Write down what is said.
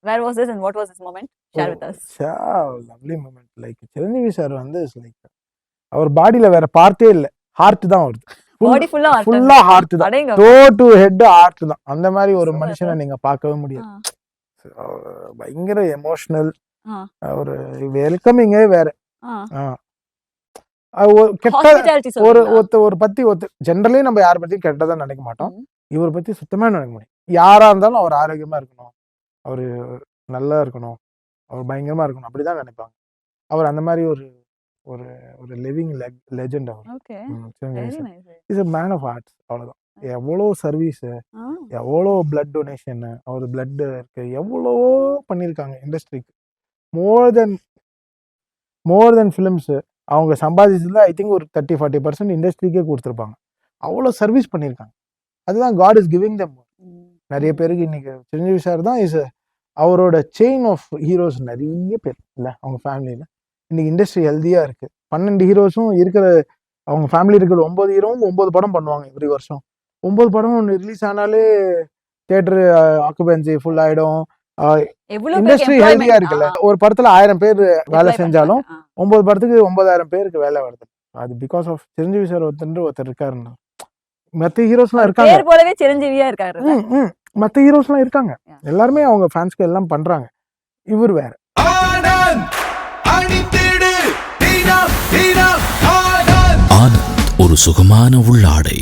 Where was this and what was this moment? Share with us. Lovely moment. Like Chiranjeevi sir வந்து like அவர் பாடியில வேற பார்த்தே இல்லை, ஹார்ட் தான் வருது. Body full-ஆ heart. ஃபுல்லா ஹார்ட் தான், அடேங்கப்பா. டோ டு ஹெட் ஹார்ட் தான். அந்த மாதிரி ஒரு Super, மனுஷனை sir. நீங்க பார்க்கவே முடியாது. பயங்கர எமோஷனல். ஆ. ஒரு வெல்கமிங்கே வேற. ஆ. கெட்ட Hospitality ஒரு சொல்றீங்களா? ஒரு பத்தி ஜென்ரலி நம்ம யாரை பத்தியும் கெட்டதான் நினைக்க மாட்டோம். ம். இவர் பத்தி சுத்தமா நினைக்க முடியும். யாரா இருந்தாலும் அவர் ஆரோக்கியமா இருக்கணும், அவரு நல்லா இருக்கணும், அவர் பயங்கரமா இருக்கணும், அப்படிதான் நினைப்பாங்க. அவர் அந்த மாதிரி ஒரு ஒரு ஒரு லிவிங் லெஜெண்ட் அவர். Okay. Chiranjeevi Very sir nice. Is a man of arts. அவ்வளவுதான். எவ்வளோ சர்வீஸ், ஆ. எவ்வளோ பிளட் டொனேஷன், அவர் பிளட் இருக்கு, எவ்வளோ பண்ணியிருக்காங்க இண்டஸ்ட்ரிக்கு. மோர் தென் ஃபிலிம்ஸ் அவங்க சம்பாதிச்சதுல ஐ திங்க் ஒரு 30-40% இண்டஸ்ட்ரிக்கே கொடுத்துருப்பாங்க. அவ்வளோ சர்வீஸ் பண்ணியிருக்காங்க. அதுதான் காட் இஸ் கிவிங் தம். நிறைய பேருக்கு இன்னைக்கு சிரஞ்சீவி சார் தான் அவரோட செயின் ஆஃப் ஹீரோஸ். நிறைய பேர் இல்லை அவங்க ஃபேமிலியில் இன்னைக்கு இண்டஸ்ட்ரி ஹெல்த்தியாக இருக்கு. 12 ஹீரோஸும் இருக்கிற அவங்க ஃபேமிலி இருக்கிற 9 ஹீரோவும் 9 படம் பண்ணுவாங்க எவ்ரி வருஷம். 9 படம் ஒன்று ரிலீஸ் ஆனாலே தியேட்டர் ஆக்குபென்சி ஃபுல் ஆயிடும். இண்டஸ்ட்ரி ஹெல்த்தியா இருக்குல்ல. ஒரு படத்துல 1000 பேர் வேலை செஞ்சாலும் 9 படத்துக்கு 9000 பேருக்கு வேலை வருது. அது பிகாஸ் ஆஃப் சிரஞ்சீவி சார் ஒருத்தர் இருக்காருன்னா. மற்ற ஹீரோஸ்லாம் இருக்காங்க, பேர் போலவே சிரஞ்சீவியா இருக்காரு. மற்ற ஹீரோஸ்லாம் இருக்காங்க, எல்லாருமே அவங்க ஃபேன்ஸ்க்கு எல்லாம் பண்றாங்க. இவர் வேற. ஆனந்த் ஒரு சுகமான உள்ளாடை.